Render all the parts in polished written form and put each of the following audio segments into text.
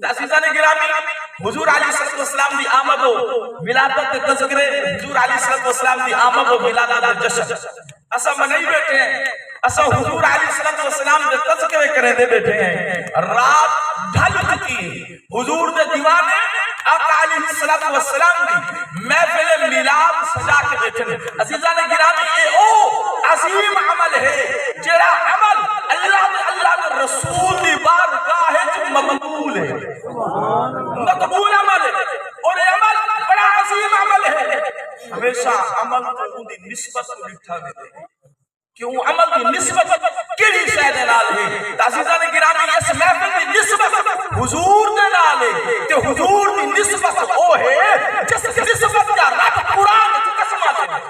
عزیزان گرامی، حضور علیہ السلام دی آمد و ولادت تذکرے، حضور علیہ السلام دی آمد و ولادت جشن اسا منائی بیٹھے ہیں، اسا حضور علیہ السلام دے تذکرے کرے دے بیٹھے ہیں۔ رات ڈھل چکی، حضور دے دیوانے آقا علیہ السلام دی محفل میلاد سجا کے بیٹھے ہیں۔ عزیزان گرامی، یہ او عظیم عمل ہے جڑا عمل اللہ دے رسول دی بارگاہ ہے مقبول ہے، مقبول عمل ہے، اور یہ عمل بڑا عظیم عمل ہے۔ ہمیشہ عمل کو ان دی نسبت کو لکھا دیتے ہیں کہ وہ عمل کی نسبت کیڑی شے دے نال ہے۔ عزیزان گرامی، اس محفل دی نسبت حضور دے نال ہے کہ حضور دی نسبت وہ ہے جس نسبت کا رب قرآن کی قسم آتے ہیں،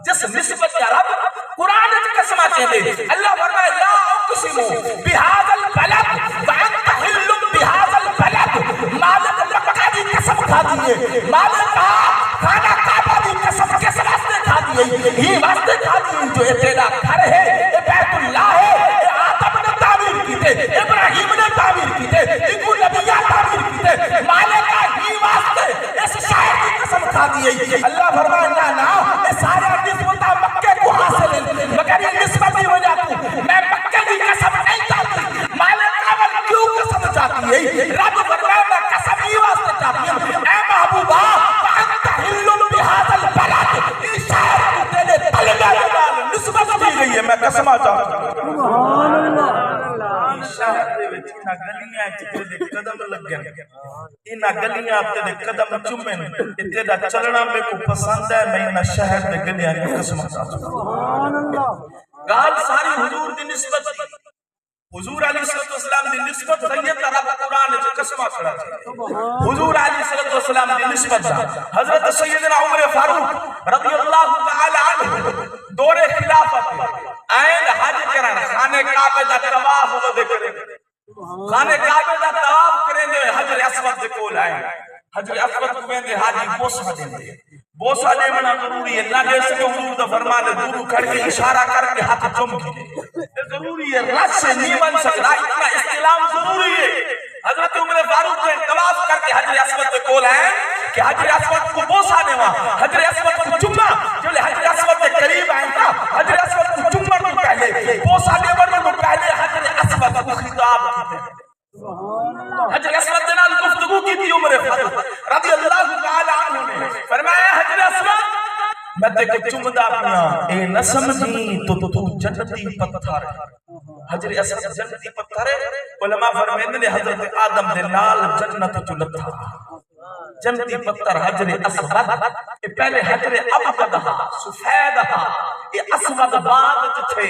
جس نسبت کا رب قرآن کی قسم آتے ہیں۔ اللہ فرمائے لا اقسم بهذا البلد وانت حل بهذا البلد، مالک مکہ کی قسم کھا دیئے، مالک خانہ کعبہ کی قسم کس واسطے کھا دیئے؟ ہی واسطے کھا دیئے جو یہ تیرا گھر ہے، یہ بیت اللہ ہے، یہ آدم نے تعمیر کی تھے، ابراہیم نے تعمیر کی تھے، انکو نبیہ تعمیر کی تھے، مالک ہی واسطے اس شاعر کی قسم کھا دیئے۔ اللہ فرمائے نا یہ سارا نسبتہ مکہ کو حاصل ہے، مگر یہ نسبت ہی ہو جاتی، میں مکہ کی قسم نہیں چاہتی، مالک اول کیوں قسم چاہتی ہے؟ رب فرمائے میں قسم ہی واسطے چاہتی ہوں، اے محبوبہ وانت حل بهذا البلد، اس شاعر کو تیرے طلبہ کے نسبت دی گئی ہے، میں قسم چاہتا ہوں۔ سبحان اللہ۔ شہر دے وچ انہاں گلیاں تے دے قدم لگ گئے، انہاں گلیاں تے قدم چومن، تے دا چلنا میں کو پسند ہے، میں انہاں شہر دے گلیاں دی قسم چاہتا ہوں۔ سبحان اللہ۔ گال ساری حضور دی نسبت دی، حضور علیہ السلام دی نسبت سید رب قرآن جو قسمہ کھڑا تھا، حضور علیہ السلام دی نسبت تھا۔ حضرت سیدنا عمر فاروق رضی اللہ تعالی عنہ دور خلافت آئین حج کرن، خانہ کعبہ دا طواف وہ دے کریں، خانہ کعبہ دا طواف کریں دے حجر اسود دے کول آئیں، حجر اسود کو میں دے حاجی بوسہ دیں دے، بوسہ دے منا ضروری ہے، نہ دے سکے حضور دا فرمان ہے، دورو کھڑ کے اشارہ کر کے ہاتھ چم کی ضروری ہے، رس سے نہیں بن سکتا، اتنا استعلام ضروری ہے۔ حضرت عمر فاروق نے طواف کر کے حجر اسود پہ کول آئے کہ حجر اسود کو بوسہ دے وہاں، حجر اسود کو چمہ، جب حجر اسود کے قریب آئے نا، حجر اسود کو چمہ تو پہلے بوسہ دے ورنہ تو پہلے حجر اسود کو خطاب کی تھے، حجر اسود دینا گفتگو کی تھی عمر فاروق رضی اللہ تعالی عنہ نے، فرمایا حجر اسود میں تے کو چمدہ پیا، اے نہ سمجھی تو جنتی پتھر، حجر اسود جنتی پتھر ہے۔ علماء فرمائیں نے حضرت آدم دے نال جنت چلتا، جنتی پتھر حجر اسود، یہ پہلے حجر ابیض ہا سفید ہا، یہ اسود بعد تھے،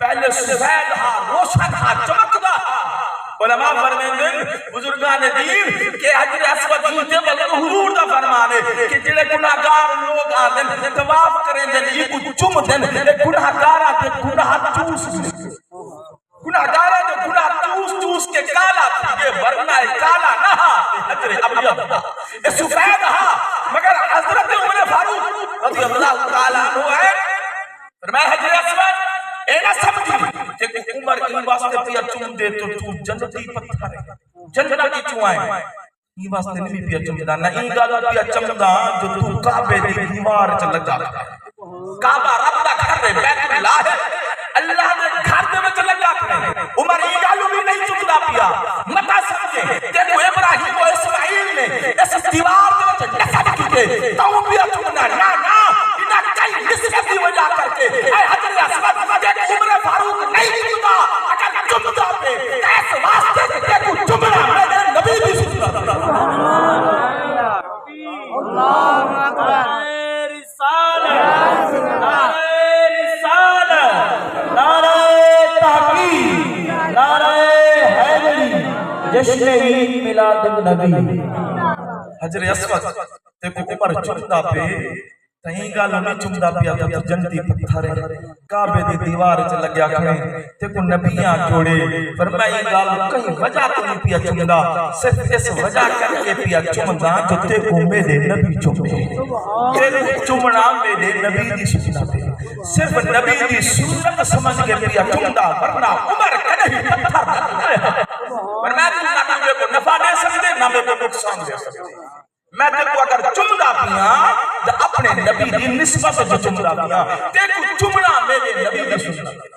پہلے سفید ہا روشن ہا چمکدا ہا۔ علماء فرمائیں بزرگان دین کہ حجر اسود جوتے بلکہ حضور دا فرمان ہے کہ جلے گناہگار لوگ آدھیں طواف کریں دیں یہ کو چم دیں، گناہگارہ دے گناہ چوس گناہگارہ دے گناہ چوس کے کالا تھی، یہ ورنہ کالا نہ حجر ابیض یہ سفید ہا۔ مگر حضرت عمر فاروق رضی اللہ تعالیٰ عنہ ہے فرمایا حجر اسود اے نہ سمجھی کہ عمر کی واسطے پیا چم دے تو جنتی پتھر ہے، جنتی چوائیں یہ واسطے نہیں پیا چمدہ، نہ این گالا پیا چمدہ جو تو کعبے دی دیوار چل لگا، کعبہ رب دا گھر ہے، بیت اللہ ہے، اللہ نے گھر دے میں چل لگا کرے، عمر این گالو بھی نہیں چمدہ پیا، متا سمجھے کہ وہ ابراہیم و اسماعیل نے اس دیوار دے میں نسب کی تھے تو پیا چمدہ، نا انہا کئی نسبت دی وجہ کر کے اے حجر اسود کہ عمر فاروق نہیں چمدہ، اگر چمدہ پہ ایس واسطے کہ تو چمدہ میں نے نبی بھی سنتا اللہ اکبر رسالت نعرہ تحقیق نعرہ حیدری جشن عید میلاد النبی۔ حجر اسود دیکھو عمر چمدہ پہ تہیں گالوں میں چمدہ پیا تو جنتی پتھر ہے، کعبے دی دیوار چ لگیا کھڑے تے کو نبیاں جوڑے، فرمائی گالوں کہیں وجہ تو نہیں پیا چمدہ، صرف اس وجہ کر کے پیا چمدہ جو تے کو میرے نبی چمدے، تیرے چمنا میرے نبی دی سنت ہے، صرف نبی دی سنت سمجھ کے پیا چمدہ، ورنہ عمر کدھیں پتھر پر میں تو نہ میرے کو نفع دے سکتے نہ میرے کو نقصان دے سکتے میں تے کو اگر چمدا پیاں تو اپنے نبی دی نسبت جو چمدا پیاں تے کو چمنا میرے نبی دی سنت